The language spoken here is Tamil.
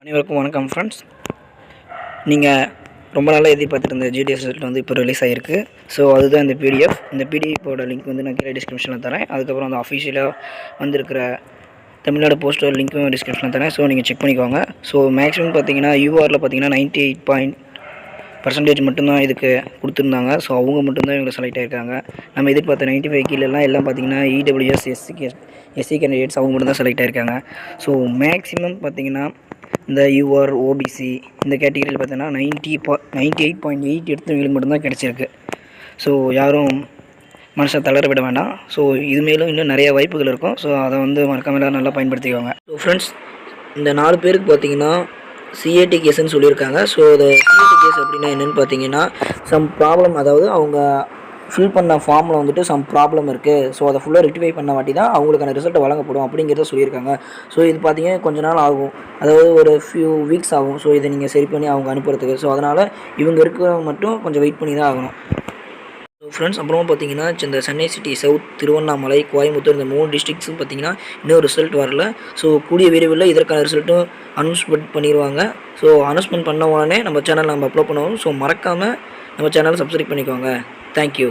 அனைவருக்கும் வணக்கம் ஃப்ரெண்ட்ஸ். நீங்கள் ரொம்ப நாளாக எதிர்பார்த்துட்டு இருந்த ஜிடிஎஸ் ரிசல்ட் வந்து இப்போ ரிலீஸ் ஆகிருக்கு. ஸோ அதுதான் இந்த பிடிஎஃப். இந்த பிடிஎஃபோட லிங்க் வந்து நான் கீழே டிஸ்கிரிப்ஷனில் தரேன். அதுக்கப்புறம் அந்த அஃபிஷியலாக வந்திருக்கிற தமிழ்நாடு போஸ்டர் லிங்க்கும் டிஸ்கிரிப்ஷனில் தரேன். ஸோ நீங்கள் செக் பண்ணிக்கோங்க. ஸோ மேக்ஸிமம் பார்த்தீங்கன்னா யூஆரில் பார்த்தீங்கன்னா 98% மட்டும்தான் இதுக்கு கொடுத்துருந்தாங்க. ஸோ அவங்க மட்டும்தான் இவங்களை செலக்ட் ஆகிருக்காங்க. நம்ம எதிர்பார்த்த 95 கீழெல்லாம் எல்லாம் பார்த்தீங்கன்னா இடபிள்யூஎஸ் எஸ்சி கேண்டிடேட்ஸ் அவங்க மட்டும் தான் செலக்ட் ஆகிருக்காங்க. ஸோ மேக்ஸிமம் பார்த்தீங்கன்னா இந்த யூஆர் ஓபிசி இந்த கேட்டகரியில் பார்த்தீங்கன்னா 98.8 எடுத்தவங்களுக்கு மட்டும்தான் கிடச்சிருக்கு. ஸோ யாரும் மனசை தளர விட வேண்டாம். ஸோ இது மேலும் இன்னும் நிறைய வாய்ப்புகள் இருக்கும். ஸோ அதை வந்து மறக்காம நல்லா பயன்படுத்திக்குவாங்க. ஸோ ஃப்ரெண்ட்ஸ், இந்த 4 பேருக்கு பார்த்தீங்கன்னா சிஏடி கேஸ்ன்னு சொல்லியிருக்காங்க. ஸோ இந்த சிஏடி கேஸ் அப்படின்னா என்னென்னு பார்த்தீங்கன்னா சம் ப்ராப்ளம், அதாவது அவங்க ஃபில் பண்ண ஃபார்மில் வந்துட்டு சம் ப்ராப்ளம் இருக்குது. ஸோ அதை ஃபுல்லாக ரெக்டிஃபை பண்ண வாட்டி தான் அவங்களுக்கான ரிசல்ட்டை வழங்கப்படும் அப்படிங்கிறத சொல்லியிருக்காங்க. ஸோ இது பார்த்தீங்கன்னா கொஞ்ச நாள் ஆகும், அதாவது ஒரு ஃபியூ வீக்ஸ் ஆகும். ஸோ இதை நீங்கள் சரி பண்ணி அவங்க அனுப்புறதுக்கு. ஸோ அதனால் இவங்க இருக்கிறவங்க மட்டும் கொஞ்சம் வெயிட் பண்ணி தான் ஆகணும். ஸோ ஃப்ரெண்ட்ஸ், அப்புறமா பார்த்தீங்கன்னா இந்த சென்னை சிட்டி, சவுத், திருவண்ணாமலை, கோயம்புத்தூர் இந்த 3 டிஸ்ட்ரிக்ஸும் பார்த்தீங்கன்னா இன்னும் ரிசல்ட் வரல. ஸோ கூடிய விரைவில் இதற்கான ரிசல்ட்டும் அனௌன்ஸ்மெண்ட் பண்ணிடுவாங்க. ஸோ அனௌன்ஸ்மெண்ட் பண்ண உடனே நம்ம சேனல் நம்ம அப்லோட் பண்ணுவோம். ஸோ மறக்காமல் நம்ம சேனலை சப்ஸ்கிரைப் பண்ணிக்கோங்க. தேங்க்யூ.